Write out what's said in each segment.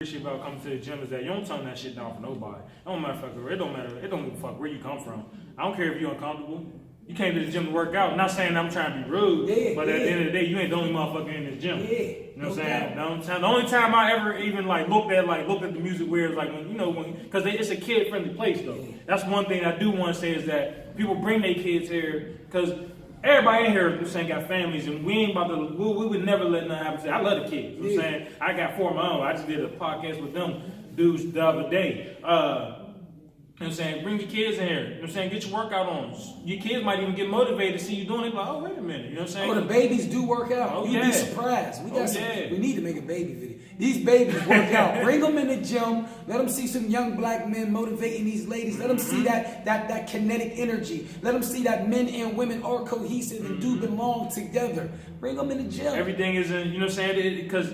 Shit about coming to the gym is that you don't turn that shit down for nobody. It don't matter, it don't matter. It don't give a fuck where you come from. I don't care if you're uncomfortable. You came to the gym to work out. I'm not saying I'm trying to be rude, but at the end of the day, you ain't the only motherfucker in the gym. You know what I'm saying? The only time I ever even looked at the music where it's like because it's a kid friendly place though. That's one thing I do want to say is that people bring their kids here because everybody in here got families and we ain't about to. We would never let nothing happen. I love the kids. You know what I'm saying? I got 4 of my own. I just did a podcast with them dudes the other day. You know what I'm saying? Bring your kids in here. You know what I'm saying? Get your workout on. Your kids might even get motivated to see you doing it. Like, oh, wait a minute. You know what I'm saying? Oh, the babies do work out. Oh, You'd be surprised. We need to make a baby video. These babies work out. Bring them in the gym. Let them see some young black men motivating these ladies. Let them see that kinetic energy. Let them see that men and women are cohesive and do belong together. Bring them in the gym. Everything is in, you know what I'm saying? Because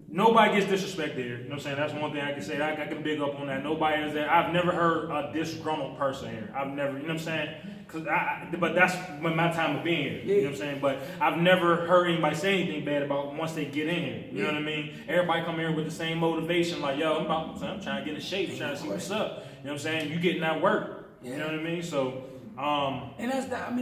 nobody gets disrespected here. You know what I'm saying? That's one thing I can say. I can big up on that. Nobody is there. I've never heard a disgruntled person here. I've never, you know what I'm saying? But that's my time of being here. You know what I'm saying? But I've never heard anybody say anything bad about once they get in here. You know what I mean? Everybody come here with the same motivation. Like, yo, I'm trying to get in shape. I'm trying to see what's up. You know what I'm saying? You getting that work. You know what I mean? So, and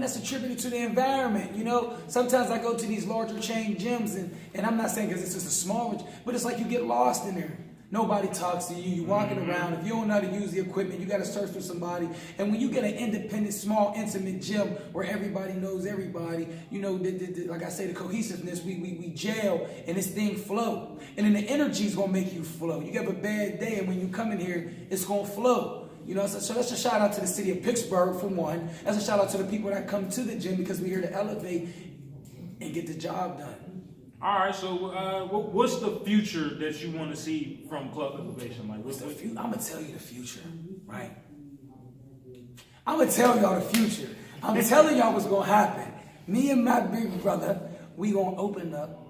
that's attributed to the environment. You know, sometimes I go to these larger chain gyms, and I'm not saying because it's just a smaller, but it's like you get lost in there. Nobody talks to you. You're walking around. If you don't know how to use the equipment, you got to search for somebody. And when you get an independent, small, intimate gym where everybody knows everybody, you know, like I say, the cohesiveness, we gel and this thing flow. And then the energy is going to make you flow. You have a bad day, and when you come in here, it's going to flow. You know, so that's a shout out to the city of Pittsburgh for one. That's a shout out to the people that come to the gym because we're here to elevate and get the job done. All right, so what's the future that you want to see from Club Elevation? Like, I'm gonna tell you the future, right? I'm gonna tell y'all the future. I'm telling y'all what's gonna happen. Me and my big brother, we gonna open up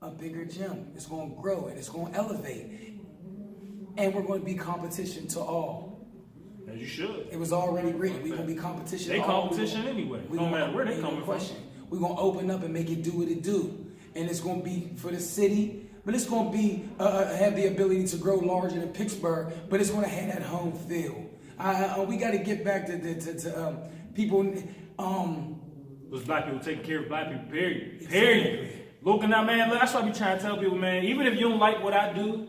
a bigger gym. It's gonna grow and it's gonna elevate, and we're gonna be competition to all. As you should. It was already written. We're gonna be competition. They competition anyway. No matter where they coming from. We're gonna open up and make it do what it do. And it's going to be for the city, but it's going to be have the ability to grow larger than Pittsburgh, but it's going to have that home feel. We got to get back to people. Those black people taking care of black people, period. Period. Looking out, man, that's why I be trying to tell people, man, even if you don't like what I do, you know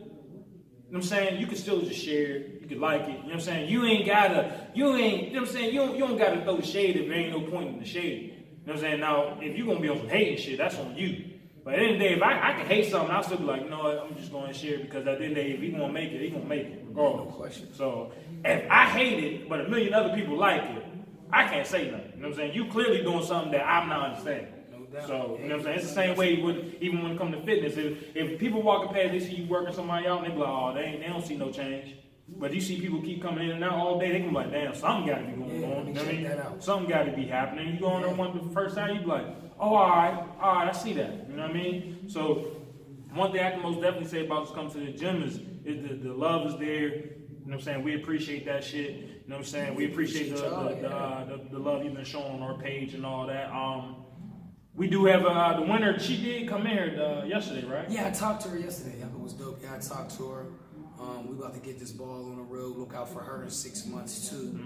what I'm saying, you can still just share it. You can like it. You know what I'm saying? You know what I'm saying? You don't got to throw the shade if there ain't no point in the shade. You know what I'm saying? Now, if you're going to be on some hating shit, that's on you. But at the end of the day, if I can hate something, I'll still be like, you know what, I'm just going to share it because at the end of the day, if he going to make it, he going to make it, regardless. No question. So, if I hate it, but a million other people like it, I can't say nothing. You know what I'm saying? You clearly doing something that I'm not understanding. No doubt. So, you know what I'm saying? It's the same way even when it comes to fitness. If people walking past, they see you working somebody out, and they be like, oh, they don't see no change. But you see people keep coming in and out all day, they can be like, damn, something got to be going on. You know what I mean? Something got to be happening. You go on there the first time, you be like, oh, all right, I see that. You know what I mean? So one thing I can most definitely say about just coming to the gym is the love is there. You know what I'm saying? We appreciate that shit. You know what I'm saying? We appreciate the love you've been showing on our page and all that. We do have the winner. She did come in here yesterday, right? Yeah, I talked to her yesterday. It was dope. Yeah, I talked to her. We about to get this ball on the road. Look out for her in 6 months too.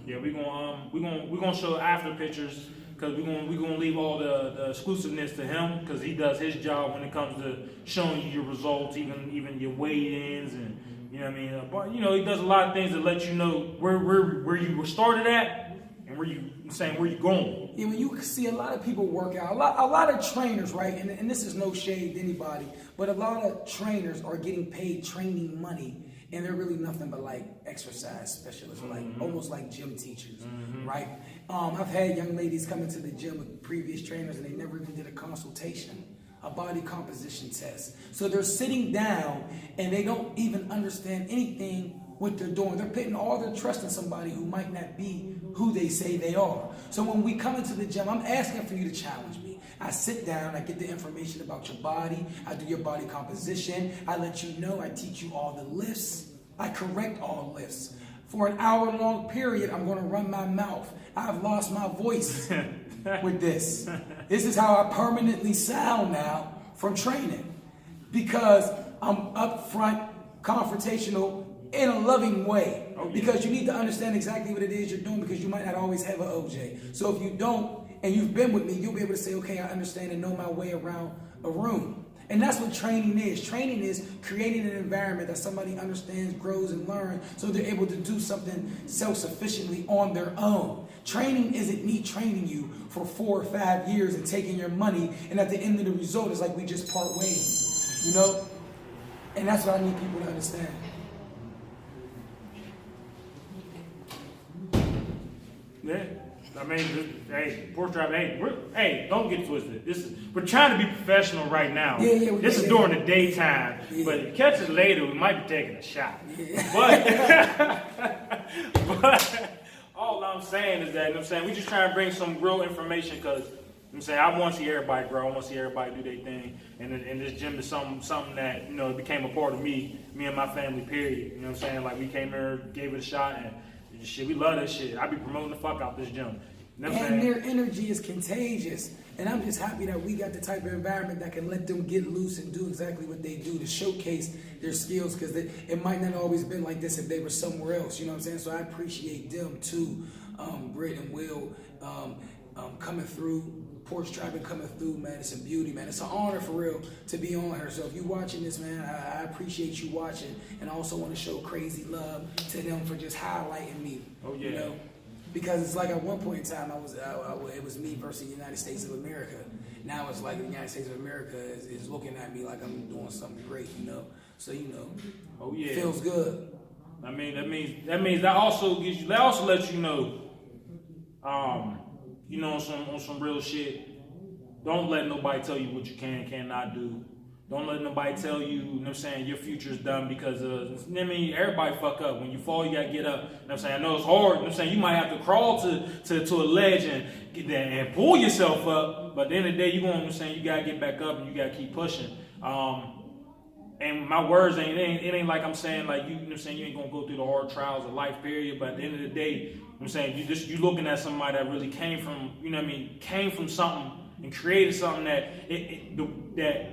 Yeah, we're gonna show after pictures because we're gonna leave all the exclusiveness to him because he does his job when it comes to showing you your results, even your weigh-ins and you know what I mean. But you know he does a lot of things to let you know where you were started at and where you going. Yeah, when you see a lot of people work out, a lot of trainers, right? And this is no shade to anybody, but a lot of trainers are getting paid training money, and they're really nothing but like exercise specialists, like almost like gym teachers, right? I've had young ladies come into the gym with previous trainers, and they never even did a consultation, a body composition test. So they're sitting down, and they don't even understand anything what they're doing. They're putting all their trust in somebody who might not be who they say they are. So when we come into the gym, I'm asking for you to challenge me. I sit down, I get the information about your body, I do your body composition, I let you know, I teach you all the lifts, I correct all lifts. For an hour-long period, I'm going to run my mouth. I've lost my voice with this. This is how I permanently sound now from training. Because I'm upfront, confrontational, in a loving way. Oh, yeah. Because you need to understand exactly what it is you're doing, because you might not always have an OJ. So if you don't, and you've been with me, you'll be able to say, okay, I understand and know my way around a room. And that's what training is. Training is creating an environment that somebody understands, grows, and learns, so they're able to do something self-sufficiently on their own. Training isn't me training you for 4 or 5 years and taking your money, and at the end of the result, it's like we just part ways, you know? And that's what I need people to understand. Yeah. I mean, hey, Porch Drive, hey, don't get twisted. We're trying to be professional right now. This is during the daytime, but if you catch it later, we might be taking a shot. Yeah. But all I'm saying is that, you know what I'm saying, we just trying to bring some real information, because I'm saying I want to see everybody grow. I want to see everybody do their thing, and this gym is something that, you know, it became a part of me and my family. Period. You know what I'm saying? Like, we came here, gave it a shot, and shit, we love that shit. I be promoting the fuck out this gym. You know what I'm saying? Their energy is contagious. And I'm just happy that we got the type of environment that can let them get loose and do exactly what they do to showcase their skills, because it might not always been like this if they were somewhere else. You know what I'm saying? So I appreciate them too, Britt and Will, coming through. Porch Tribe coming through, man. It's a beauty, man. It's an honor for real to be on here. So if you're watching this, man, I appreciate you watching, and I also want to show crazy love to them for just highlighting me. Oh yeah. You know, because it's like at one point in time, it was me versus the United States of America. Now it's like the United States of America is looking at me like I'm doing something great. You know, so you know, oh yeah, feels good. I mean, that also lets you know, you know, on some real shit. Don't let nobody tell you what you cannot do. Don't let nobody tell you, you know what I'm saying, your future's done, because I mean, everybody fuck up. When you fall, you gotta get up. You know what I'm saying? I know it's hard. You know what I'm saying? You might have to crawl to a ledge and get that and pull yourself up. But at the end of the day, you know what I'm saying, you gotta get back up and you gotta keep pushing. And my words it ain't like I'm saying like you know what I'm saying, you ain't gonna go through the hard trials of life, period. But at the end of the day, you know what I'm saying, you looking at somebody that really came from, you know what I mean, came from something and created something that that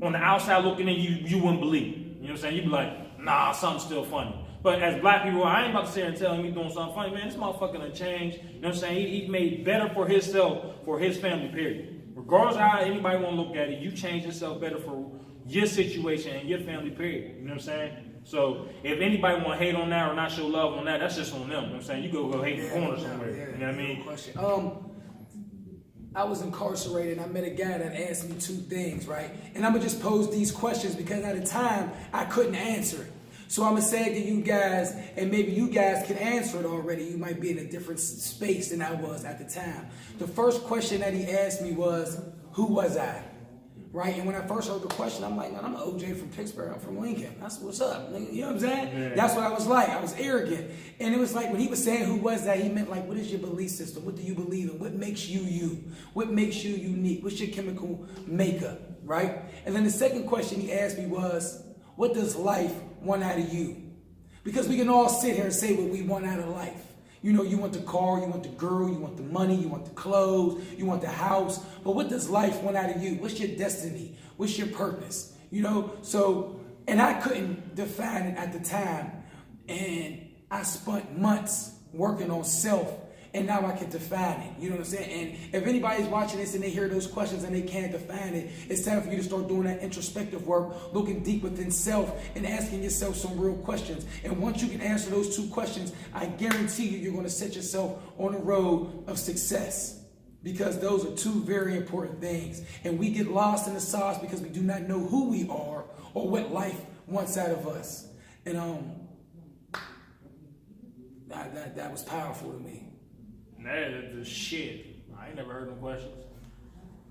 on the outside looking in, you wouldn't believe. You know what I'm saying? You'd be like, nah, something's still funny. But as black people, I ain't about to sit here and tell him he's doing something funny. Man, this motherfucker done changed. You know what I'm saying? He made better for himself, for his family, period. Regardless of how anybody want to look at it, you changed yourself better for your situation and your family, period. You know what I'm saying? So if anybody want to hate on that or not show love on that, that's just on them. You know what I'm saying? You go hate in the corner somewhere. You know what I mean? Question. I was incarcerated and I met a guy that asked me 2 things, right? And I'm going to just pose these questions because at the time I couldn't answer it. So I'm going to say it to you guys, and maybe you guys can answer it already. You might be in a different space than I was at the time. The first question that he asked me was, who was I? Right? And when I first heard the question, I'm like, man, I'm an OJ from Pittsburgh. I'm from Lincoln. That's what's up. You know what I'm saying? Yeah. That's what I was like. I was arrogant. And it was like when he was saying who was that, he meant like, what is your belief system? What do you believe in? What makes you you? What makes you unique? What's your chemical makeup? Right? And then the second question he asked me was, what does life want out of you? Because we can all sit here and say what we want out of life. You know, you want the car, you want the girl, you want the money, you want the clothes, you want the house. But what does life want out of you? What's your destiny? What's your purpose? You know, so, and I couldn't define it at the time. And I spent months working on self, and now I can define it. You know what I'm saying? And if anybody's watching this and they hear those questions and they can't define it, it's time for you to start doing that introspective work, looking deep within self and asking yourself some real questions. And once you can answer those 2 questions, I guarantee you're going to set yourself on a road of success. Because those are 2 very important things. And we get lost in the sauce because we do not know who we are or what life wants out of us. And that was powerful to me. That's the shit. I ain't never heard no questions.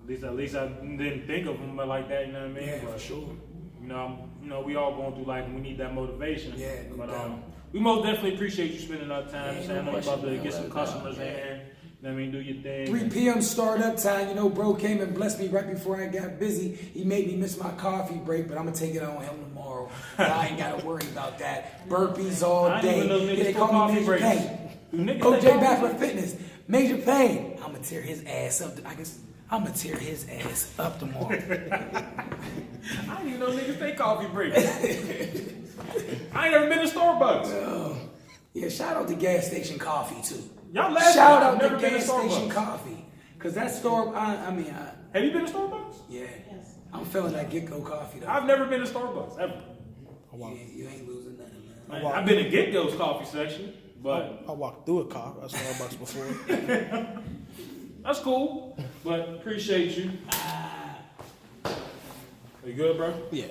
At least I didn't think of them like that. You know what I mean? Yeah, but, for sure. You know, we all going through life and we need that motivation. Yeah, no doubt. We most definitely appreciate you spending our time. Yeah, I know you're about to get some customers in here. You know what I mean? Do your thing. 3 p.m. startup time. You know, bro came and blessed me right before I got busy. He made me miss my coffee break, but I'm going to take it on him tomorrow. I ain't got to worry about that. Burpees all I day. didn't even know niggas They took call me coffee Major breaks. Pain. Do niggas OJ take Backward coffee Fitness. Major Pain. I'm going to tear his ass up. I'm gonna tear his ass up tomorrow. I didn't even know niggas take coffee breaks. I ain't never been to Starbucks. Yeah, shout out to gas station coffee too. Y'all laughing. Shout I've out never to been to gas station Starbucks. coffee, cause that store. Have you been to Starbucks? Yeah, I'm feeling that Get-Go coffee though. I've never been to Starbucks ever. Yeah, you ain't losing nothing, man. I've been in Get-Go's coffee section, but I walked through a car at Starbucks before. that's cool. But appreciate you. You good, bro? Yeah.